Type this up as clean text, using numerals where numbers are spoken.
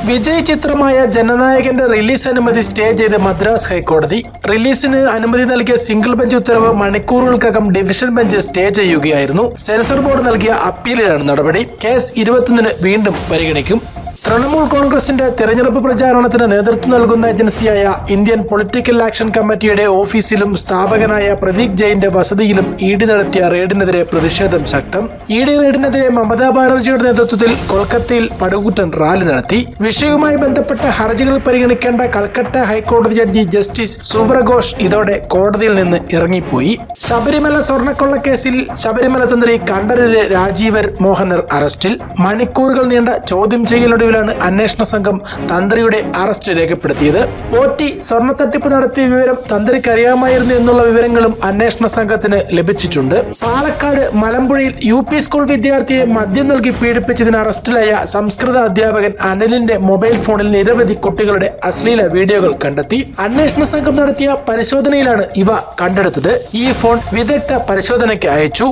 വിജയ് ചിത്രമായ ജനനായകന്റെ റിലീസ് അനുമതി സ്റ്റേ ചെയ്ത് മദ്രാസ് ഹൈക്കോടതി. റിലീസിന് അനുമതി നൽകിയ സിംഗിൾ ബെഞ്ച് ഉത്തരവ് മണിക്കൂറുകൾക്കകം ഡിവിഷൻ ബെഞ്ച് സ്റ്റേ ചെയ്യുകയായിരുന്നു. സെൻസർ ബോർഡ് നൽകിയ അപ്പീലിലാണ് നടപടി. കേസ് 21-ന് വീണ്ടും പരിഗണിക്കും. തൃണമൂൽ കോൺഗ്രസിന്റെ തെരഞ്ഞെടുപ്പ് പ്രചാരണത്തിന് നേതൃത്വം നൽകുന്ന ഏജൻസിയായ ഇന്ത്യൻ പൊളിറ്റിക്കൽ ആക്ഷൻ കമ്മിറ്റിയുടെ ഓഫീസിലും സ്ഥാപകനായ പ്രതീക് ജെയിന്റെ വസതിയിലും ഇഡി നടത്തിയ റെയ്ഡിനെതിരെ പ്രതിഷേധം ശക്തം. ഇഡി റെയ്ഡിനെതിരെ മമതാ ബാനർജിയുടെ നേതൃത്വത്തിൽ കൊൽക്കത്തയിൽ പടുകൂറ്റൻ റാലി നടത്തി. വിഷയവുമായി ബന്ധപ്പെട്ട ഹർജികൾ പരിഗണിക്കേണ്ട കൽക്കട്ട ഹൈക്കോടതി ജഡ്ജി ജസ്റ്റിസ് സുബ്രഘോഷ് ഇതോടെ കോടതിയിൽ നിന്ന് ഇറങ്ങിപ്പോയി. ശബരിമല സ്വർണ്ണക്കൊള്ളക്കേസിൽ ശബരിമല തന്ത്രി കണ്ഠരര് രാജീവർ മോഹനർ അറസ്റ്റിൽ. മണിക്കൂറുകൾ നീണ്ട ചോദ്യം ചെയ്യലൊടുവിൽ അന്വേഷണ സംഘം തന്ത്രിയുടെ അറസ്റ്റ് രേഖപ്പെടുത്തിയത്. പോറ്റി സ്വർണ്ണ തട്ടിപ്പ് നടത്തിയ വിവരം തന്ത്രിക്ക് അറിയാമായിരുന്നു എന്നുള്ള വിവരങ്ങളും അന്വേഷണ സംഘത്തിന് ലഭിച്ചിട്ടുണ്ട്. പാലക്കാട് മലമ്പുഴയിൽ UP സ്കൂൾ വിദ്യാർത്ഥിയെ മദ്യം നൽകി പീഡിപ്പിച്ചതിന് അറസ്റ്റിലായ സംസ്കൃത അധ്യാപകൻ അനിലിന്റെ മൊബൈൽ ഫോണിൽ നിരവധി കുട്ടികളുടെ അശ്ലീല വീഡിയോകൾ കണ്ടെത്തി. അന്വേഷണ സംഘം നടത്തിയ പരിശോധനയിലാണ് ഇവ കണ്ടെടുത്തത്. ഈ ഫോൺ വിദഗ്ധ പരിശോധനയ്ക്ക് അയച്ചു.